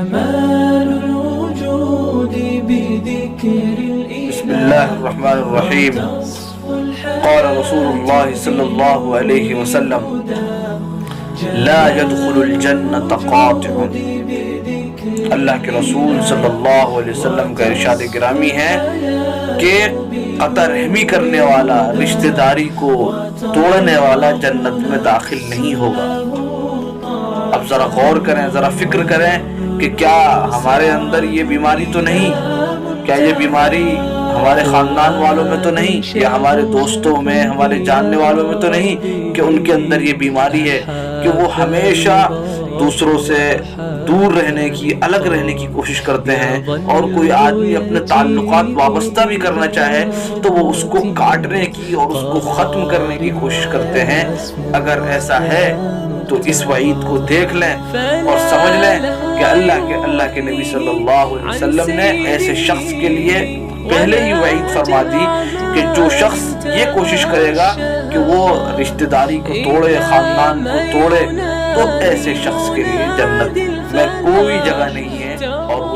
بسم اللہ الرحمن الرحیم. قال رسول اللہ صلی اللہ علیہ وسلم لا يدخل الجنة قاطع. اللہ کے رسول صلی اللہ علیہ وسلم کا ارشاد گرامی ہے کہ قطع رحمی کرنے والا، رشتہ داری کو توڑنے والا جنت میں داخل نہیں ہوگا. اب ذرا غور کریں، ذرا فکر کریں کہ کیا ہمارے اندر یہ بیماری تو نہیں؟ کیا یہ بیماری ہمارے خاندان والوں میں تو نہیں، یا ہمارے دوستوں میں، ہمارے جاننے والوں میں تو نہیں کہ ان کے اندر یہ بیماری ہے کہ وہ ہمیشہ دوسروں سے دور رہنے کی، الگ رہنے کی کوشش کرتے ہیں، اور کوئی آدمی اپنے تعلقات وابستہ بھی کرنا چاہے تو وہ اس کو کاٹنے کی اور اس کو ختم کرنے کی کوشش کرتے ہیں؟ اگر ایسا ہے تو اس وعید کو دیکھ لیں اور سمجھ لیں کہ اللہ کے نبی صلی اللہ علیہ وسلم نے ایسے شخص کے لیے پہلے ہی وعید فرما دی کہ جو شخص یہ کوشش کرے گا کہ وہ رشتہ داری کو توڑے، خاندان کو توڑے، تو ایسے شخص کے لیے جنت میں کوئی جگہ نہیں ہے اور